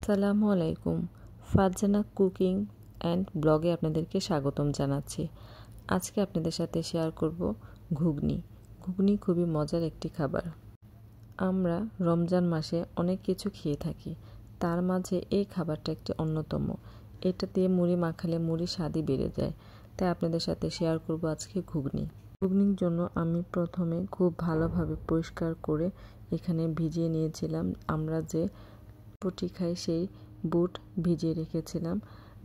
আসসালামু আলাইকুম। Farzana cooking and ব্লগে আপনাদেরকে স্বাগতম জানাচ্ছি। আজকে আপনাদের সাথে শেয়ার করব ঘুগনি। ঘুগনি খুবই মজার একটি খাবার। আমরা রমজান মাসে অনেক কিছু খেয়ে থাকি, তার মাঝে এই খাবারটা একটি অন্যতম। এটা দিয়ে মুড়ি মাখালে মুড়ি স্বাদই বেড়ে যায়। তাই আপনাদের সাথে শেয়ার করব আজকে ঘুগনি। ঘুগনির জন্য আমি প্রথমে খুব ভালোভাবে পরিষ্কার করে এখানে ভিজিয়ে নিয়েছিলাম। আমরা যে পুটি খাই সেই বুট ভিজিয়ে রেখেছিলাম।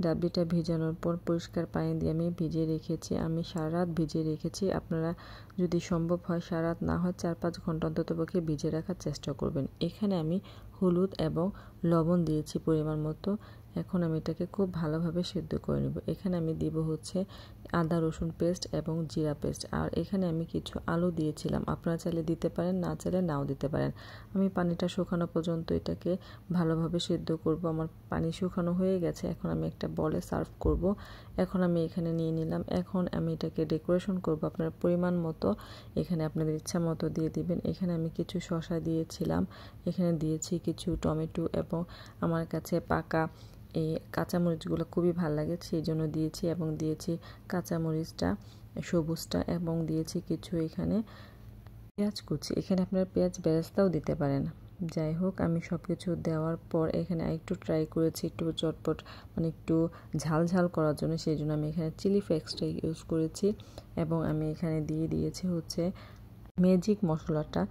ডাবলিটা ভিজানোর পর পরিষ্কার পানি দিয়ে আমি ভিজিয়ে রেখেছি। আমি সারা রাত ভিজিয়ে রেখেছি। আপনারা যদি সম্ভব হয় সারা রাত না হয় 4-5 ঘন্টা অন্ততপক্ষে ভিজিয়ে রাখার চেষ্টা করবেন। এখানে আমি হলুদ এবং লবণ দিয়েছি পরিমাণ মতো। এখন আমি এটাকে খুব ভালোভাবে সেদ্ধ করে নেব। এখানে আমি দিব হচ্ছে আদা রসুন পেস্ট এবং জিরা পেস্ট। আর এখানে আমি কিছু আলু দিয়েছিলাম। আপনারা চাইলে দিতে পারেন, না চাইলে নাও দিতে পারেন। আমি পানিটা শুকানো পর্যন্ত এটাকে ভালোভাবে সেদ্ধ করব। আমার পানি শুকানো হয়ে গেছে। এখন আমি একটা বলে সার্ভ করব। এখন আমি এখানে নিয়ে নিলাম। এখন আমি এটাকে ডেকোরেশন করব আপনার পরিমাণ মতো। এখানে আপনাদের ইচ্ছা মতো দিয়ে দিবেন। এখানে আমি কিছু শসা দিয়েছিলাম, এখানে দিয়েছি কিছু টমেটো এবং আমার কাছে পাকা এই কাঁচামরিচগুলো খুবই ভালো লাগে, সেই জন্য দিয়েছি। এবং দিয়েছি কাঁচামরিচটা সবুজটা এবং দিয়েছি কিছু এখানে পেঁয়াজ কুচি। এখানে আপনারা পেঁয়াজ বেরেস্তাও দিতে পারেন। যাই হোক, আমি সব কিছু দেওয়ার পর এখানে একটু ট্রাই করেছি একটু চটপট মানে একটু ঝাল ঝাল করার জন্য, সেই জন্য আমি এখানে চিলি ফ্লেক্সটা ইউজ করেছি। এবং আমি এখানে দিয়ে দিয়েছি হচ্ছে ম্যাজিক মশলাটা,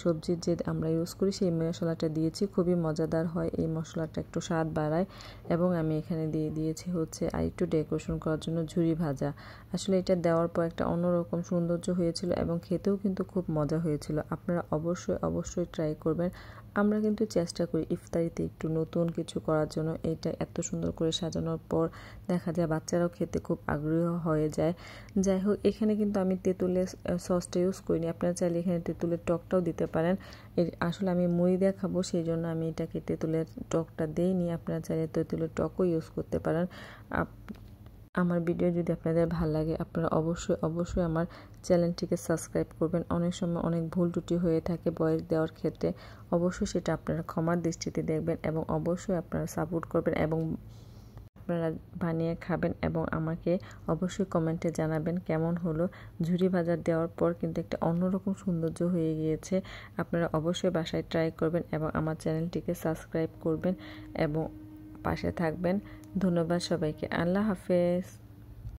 সবজির যে আমরা ইউজ করি সেই মশলাটা দিয়েছি। খুবই মজাদার হয় এই মশলাটা, একটু স্বাদ বাড়ায়। এবং আমি এখানে দিয়ে দিয়েছি হচ্ছে আর একটু ডেকোরেশন করার জন্য ঝুরি ভাজা। আসলে এটা দেওয়ার পর একটা অন্যরকম সৌন্দর্য হয়েছিল এবং খেতেও কিন্তু খুব মজা হয়েছিল। আপনারা অবশ্যই ট্রাই করবেন। আমরা কিন্তু চেষ্টা করি ইফতারিতে একটু নতুন কিছু করার জন্য। এটা এত সুন্দর করে সাজানোর পর দেখা যায় বাচ্চারাও খেতে খুব আগ্রহ হয়ে যায়। যাই হোক, এখানে কিন্তু আমি তেঁতুলের সসটা ইউজ করিনি। আপনারা চাইলে এখানে তেঁতুলের টকটাও দিতে পারেন। আসলে আমি মুড়ি দিয়ে খাবো, সেই জন্য আমি এটাকে তেঁতুলের টকটা দিইনি। আপনারা চাইলে তেঁতুলের টকও ইউজ করতে পারেন। আমার ভিডিও যদি আপনাদের ভালো লাগে আপনারা অবশ্যই আমার চ্যানেলটিকে সাবস্ক্রাইব করবেন। অনেক সময় অনেক ভুল ত্রুটি হয়ে থাকে ভয়েস দেওয়ার ক্ষেত্রে, অবশ্যই সেটা আপনারা ক্ষমার দৃষ্টিতে দেখবেন এবং অবশ্যই আপনারা সাপোর্ট করবেন এবং আপনারা বানিয়ে খাবেন এবং আমাকে অবশ্যই কমেন্টে জানাবেন কেমন হলো। ঝুরি ভাজা দেওয়ার পর কিন্তু একটা অন্যরকম সৌন্দর্য হয়ে গিয়েছে। আপনারা অবশ্যই বাসায় ট্রাই করবেন এবং আমার চ্যানেলটিকে সাবস্ক্রাইব করবেন এবং পাশে থাকবেন। ধন্যবাদ সবাইকে। আল্লাহ হাফেজ।